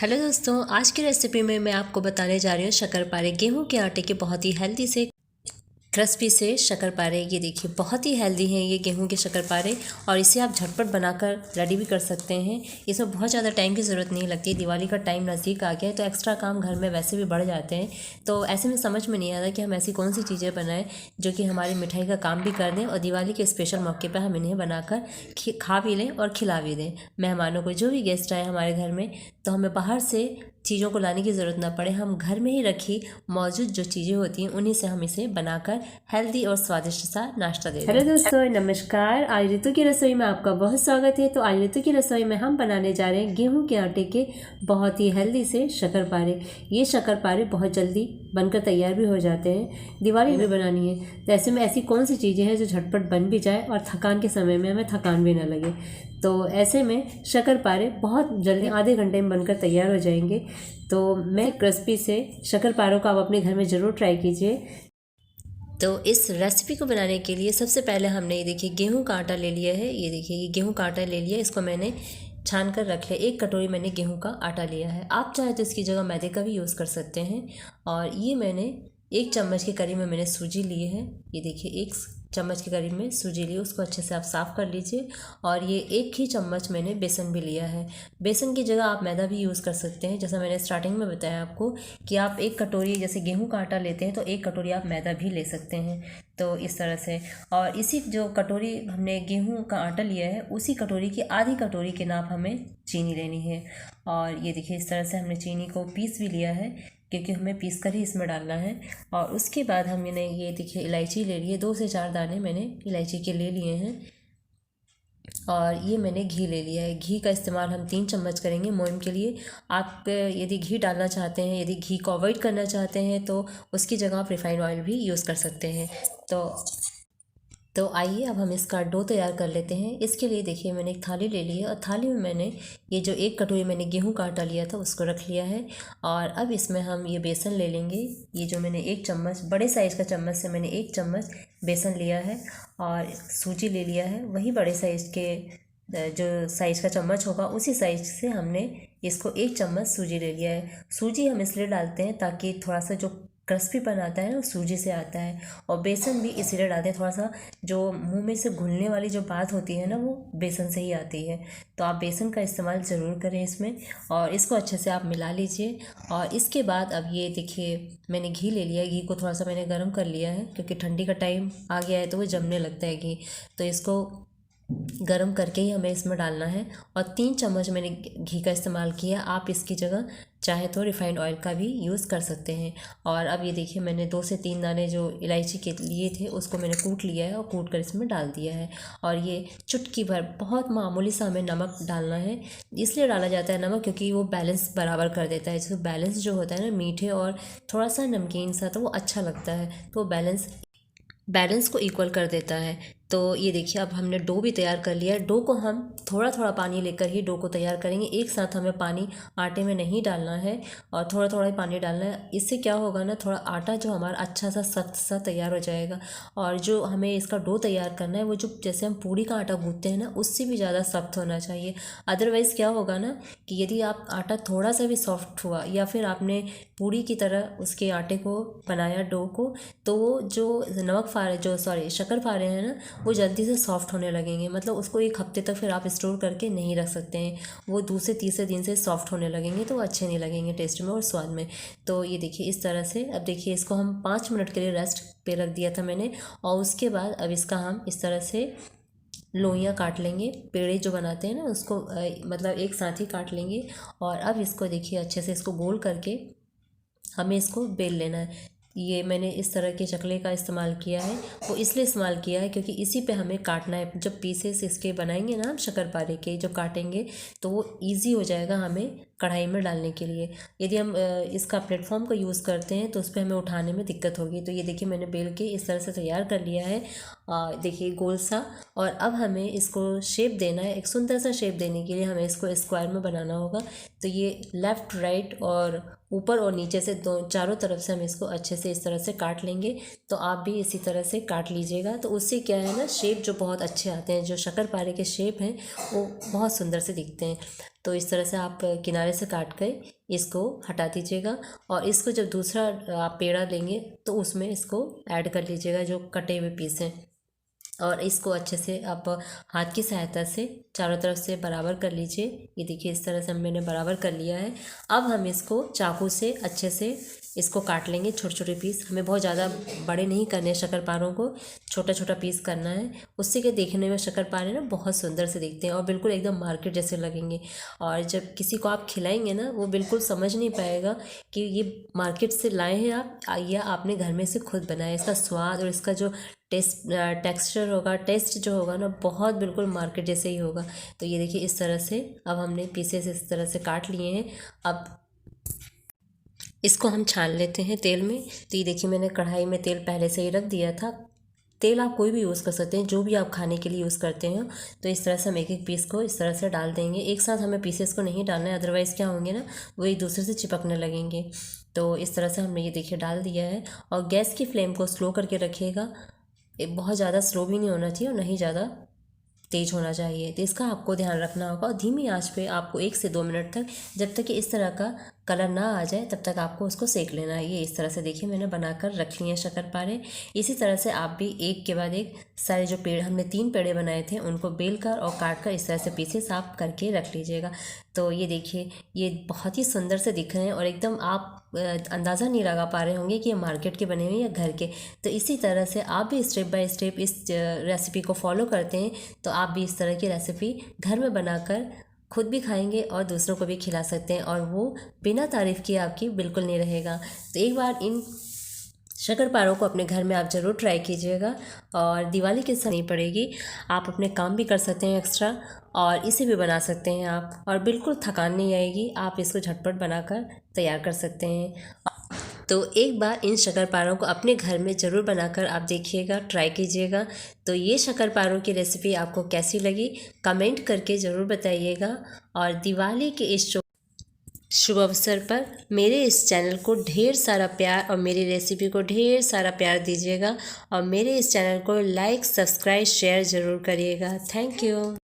Hello दोस्तों, आज की रेसिपी में मैं आपको बताने जा रही हूँ शक्करपारे। गेहूं के आटे के बहुत ही हेल्दी से क्रिस्पी से शक्करपारे। ये देखिए बहुत ही हेल्दी हैं ये गेहूं के शक्करपारे, और इसे आप झटपट बनाकर रेडी भी कर सकते हैं। इसमें बहुत ज़्यादा टाइम की ज़रूरत नहीं लगती। दिवाली का टाइम नज़दीक आ गया है तो एक्स्ट्रा काम घर में वैसे भी बढ़ जाते हैं, तो ऐसे में समझ में नहीं आता कि हम ऐसी कौन सी चीज़ें बनाएं जो कि हमारी मिठाई का काम भी कर दें और दिवाली के स्पेशल मौके पर हम इन्हें बनाकर खा भी लें और खिला भी दें मेहमानों को। जो भी गेस्ट आए हमारे घर में, तो हमें बाहर से चीज़ों को लाने की ज़रूरत ना पड़े। हम घर में ही रखी मौजूद जो चीज़ें होती हैं उन्हीं से हम इसे बनाकर हेल्दी और स्वादिष्ट सा नाश्ता दे दें। हेलो दोस्तों, नमस्कार। आज ऋतु की रसोई में आपका बहुत स्वागत है। तो आज ऋतु की रसोई में हम बनाने जा रहे हैं गेहूं के आटे के बहुत ही हेल्दी से शक्करपारे। ये शक्करपारे बहुत जल्दी बनकर तैयार भी हो जाते हैं। दिवाली में बनानी है तो ऐसे में ऐसी कौन सी चीज़ें हैं जो झटपट बन भी जाए और थकान के समय में हमें थकान भी ना लगे। तो ऐसे में शक्करपारे बहुत जल्दी आधे घंटे में बनकर तैयार हो जाएंगे। तो मैं क्रिस्पी से शक्करपारों को आप अपने घर में ज़रूर ट्राई कीजिए। तो इस रेसिपी को बनाने के लिए सबसे पहले हमने ये देखिए गेहूं का आटा ले लिया है। ये देखिए ये गेहूं का आटा ले लिया, इसको मैंने छान कर रख लिया। 1 कटोरी मैंने गेहूं का आटा लिया है। आप चाहे तो इसकी जगह मैदे का भी यूज़ कर सकते हैं। और ये मैंने 1 चम्मच के करीब में मैंने सूजी लिए है। ये देखिए 1 चम्मच के करीब में सूजी ली, उसको अच्छे से आप साफ़ कर लीजिए। और ये 1 ही चम्मच मैंने बेसन भी लिया है। बेसन की जगह आप मैदा भी यूज़ कर सकते हैं। जैसा मैंने स्टार्टिंग में बताया आपको कि आप 1 कटोरी जैसे गेहूं का आटा लेते हैं तो 1 कटोरी आप मैदा भी ले सकते हैं। तो इस तरह से, और इसी जो कटोरी हमने गेहूं का आटा लिया है उसी कटोरी की आधी कटोरी के नाप हमें चीनी लेनी है। और ये देखिए इस तरह से हमने चीनी को पीस भी लिया है, क्योंकि हमें पीस कर ही इसमें डालना है। और उसके बाद हमने ये देखिए इलायची ले ली है। 2 से 4 दाने मैंने इलायची के ले लिए हैं। और ये मैंने घी ले लिया है। घी का इस्तेमाल हम 3 चम्मच करेंगे मोइन के लिए। आप यदि घी डालना चाहते हैं, यदि घी को अवॉइड करना चाहते हैं तो उसकी जगह आप रिफाइंड ऑयल भी यूज़ कर सकते हैं। तो आइए अब हम इसका डो तैयार कर लेते हैं। इसके लिए देखिए मैंने एक थाली ले ली है और थाली में मैंने ये जो 1 कटोरी मैंने गेहूं का आटा लिया था उसको रख लिया है। और अब इसमें हम ये बेसन ले लेंगे। ये जो मैंने 1 चम्मच, बड़े साइज़ का चम्मच से मैंने 1 चम्मच बेसन लिया है। और सूजी ले लिया है, वही बड़े साइज़ के जो साइज़ का चम्मच होगा उसी साइज़ से हमने इसको 1 चम्मच सूजी ले लिया है। सूजी हम इसलिए डालते हैं ताकि थोड़ा सा जो क्रिस्पीपन आता है ना सूजी से आता है। और बेसन भी इसीलिए डालते हैं, थोड़ा सा जो मुंह में से घुलने वाली जो बात होती है ना वो बेसन से ही आती है। तो आप बेसन का इस्तेमाल ज़रूर करें इसमें। और इसको अच्छे से आप मिला लीजिए। और इसके बाद अब ये देखिए मैंने घी ले लिया है। घी को थोड़ा सा मैंने गर्म कर लिया है, क्योंकि ठंडी का टाइम आ गया है तो वो जमने लगता है घी। तो इसको गरम करके ही हमें इसमें डालना है। और 3 चम्मच मैंने घी का इस्तेमाल किया। आप इसकी जगह चाहे तो रिफाइंड ऑयल का भी यूज़ कर सकते हैं। और अब ये देखिए मैंने 2 से 3 दाने जो इलायची के लिए थे उसको मैंने कूट लिया है और कूट कर इसमें डाल दिया है। और ये चुटकी भर बहुत मामूली सा हमें नमक डालना है। इसलिए डाला जाता है नमक क्योंकि वो बैलेंस बराबर कर देता है। जैसे बैलेंस जो होता है ना मीठे और थोड़ा सा नमकीन सा, तो वो अच्छा लगता है। तो बैलेंस को इक्वल कर देता है। तो ये देखिए अब हमने डो भी तैयार कर लिया है। डो को हम थोड़ा थोड़ा पानी लेकर ही डो को तैयार करेंगे। एक साथ हमें पानी आटे में नहीं डालना है और थोड़ा थोड़ा ही पानी डालना है। इससे क्या होगा ना, थोड़ा आटा जो हमारा अच्छा सा सख्त सा तैयार हो जाएगा। और जो हमें इसका डो तैयार करना है वो जो जैसे हम पूड़ी का आटा गूंथते हैं ना उससे भी ज़्यादा सख्त होना चाहिए। अदरवाइज़ क्या होगा ना कि यदि आप आटा थोड़ा सा भी सॉफ्ट हुआ या फिर आपने पूड़ी की तरह उसके आटे को बनाया डो को, तो वो जो शक्करपारे हैं ना वो जल्दी से सॉफ्ट होने लगेंगे। मतलब उसको 1 हफ्ते तक फिर आप स्टोर करके नहीं रख सकते हैं। वो दूसरे तीसरे दिन से सॉफ्ट होने लगेंगे तो अच्छे नहीं लगेंगे टेस्ट में और स्वाद में। तो ये देखिए इस तरह से। अब देखिए इसको हम 5 मिनट के लिए रेस्ट पे रख दिया था मैंने। और उसके बाद अब इसका हम इस तरह से लोइयाँ काट लेंगे। पेड़े जो बनाते हैं ना उसको मतलब एक साथ ही काट लेंगे। और अब इसको देखिए अच्छे से इसको गोल करके हमें इसको बेल लेना है। ये मैंने इस तरह के चकले का इस्तेमाल किया है। वो इसलिए इस्तेमाल किया है क्योंकि इसी पे हमें काटना है। जब पीसेस इसके बनाएंगे ना हम शक्करपारे के जो काटेंगे तो वो इजी हो जाएगा हमें कढ़ाई में डालने के लिए। यदि हम इसका प्लेटफॉर्म का यूज़ करते हैं तो उस पर हमें उठाने में दिक्कत होगी। तो ये देखिए मैंने बेल के इस तरह से तैयार कर लिया है, देखिए गोल सा। और अब हमें इसको शेप देना है। एक सुंदर सा शेप देने के लिए हमें इसको स्क्वायर में बनाना होगा। तो ये लेफ़्ट राइट और ऊपर और नीचे से चारों तरफ से हम इसको अच्छे से इस तरह से काट लेंगे। तो आप भी इसी तरह से काट लीजिएगा। तो उससे क्या है ना, शेप जो बहुत अच्छे आते हैं। जो शक्करपारे के शेप हैं वो बहुत सुंदर से दिखते हैं। तो इस तरह से आप किनारे से काट कर इसको हटा दीजिएगा। और इसको जब दूसरा आप पेड़ा लेंगे तो उसमें इसको ऐड कर लीजिएगा जो कटे हुए पीस हैं। और इसको अच्छे से आप हाथ की सहायता से चारों तरफ से बराबर कर लीजिए। ये देखिए इस तरह से मैंने बराबर कर लिया है। अब हम इसको चाकू से अच्छे से इसको काट लेंगे छोटे छोटे पीस। हमें बहुत ज़्यादा बड़े नहीं करने शक्करपारों को, छोटा छोटा पीस करना है। उससे कि देखने में शक्करपारे ना बहुत सुंदर से दिखते हैं और बिल्कुल एकदम मार्केट जैसे लगेंगे। और जब किसी को आप खिलाएंगे ना, वो बिल्कुल समझ नहीं पाएगा कि ये मार्केट से लाए हैं आप या आपने घर में से खुद बनाया। इसका स्वाद और इसका जो टेक्सचर होगा, टेस्ट जो होगा ना, बहुत बिल्कुल मार्केट जैसे ही होगा। तो ये देखिए इस तरह से अब हमने पीसेस इस तरह से काट लिए हैं। अब इसको हम छान लेते हैं तेल में। तो ये देखिए मैंने कढ़ाई में तेल पहले से ही रख दिया था। तेल आप कोई भी यूज़ कर सकते हैं, जो भी आप खाने के लिए यूज़ करते हैं। तो इस तरह से हम एक एक पीस को इस तरह से डाल देंगे। एक साथ हमें पीसेस को नहीं डालना है, अदरवाइज़ क्या होंगे ना, वो एक दूसरे से चिपकने लगेंगे। तो इस तरह से हमने ये देखिए डाल दिया है। और गैस की फ्लेम को स्लो करके रखिएगा। बहुत ज़्यादा स्लो भी नहीं होना चाहिए और नहीं ज़्यादा तेज़ होना चाहिए। तो इसका आपको ध्यान रखना होगा। और धीमी आंच पे आपको 1 से 2 मिनट तक, जब तक कि इस तरह का कलर ना आ जाए, तब तक आपको उसको सेक लेना है। ये इस तरह से देखिए मैंने बनाकर रख लिए हैं शक्करपारे। इसी तरह से आप भी एक के बाद एक सारे जो पेड़, हमने 3 पेड़े बनाए थे, उनको बेल कर और काट कर इस तरह से पीसेस आप करके रख लीजिएगा। तो ये देखिए ये बहुत ही सुंदर से दिख रहे हैं और एकदम आप अंदाज़ा नहीं लगा पा रहे होंगे कि ये मार्केट के बने हुए या घर के। तो इसी तरह से आप भी स्टेप बाय स्टेप इस रेसिपी को फॉलो करते हैं तो आप भी इस तरह की रेसिपी घर में बनाकर खुद भी खाएंगे और दूसरों को भी खिला सकते हैं, और वो बिना तारीफ़ किए आपकी बिल्कुल नहीं रहेगा। तो एक बार इन शक्करपारों को अपने घर में आप ज़रूर ट्राई कीजिएगा। और दिवाली के समय नहीं पड़ेगी, आप अपने काम भी कर सकते हैं एक्स्ट्रा, और इसे भी बना सकते हैं आप, और बिल्कुल थकान नहीं आएगी। आप इसको झटपट बनाकर तैयार कर सकते हैं। तो एक बार इन शक्करपारों को अपने घर में ज़रूर बनाकर आप देखिएगा, ट्राई कीजिएगा। तो ये शक्करपारों की रेसिपी आपको कैसी लगी कमेंट करके ज़रूर बताइएगा। और दिवाली के इस शुभ अवसर पर मेरे इस चैनल को ढेर सारा प्यार और मेरी रेसिपी को ढेर सारा प्यार दीजिएगा। और मेरे इस चैनल को लाइक, सब्सक्राइब, शेयर ज़रूर करिएगा। Thank you.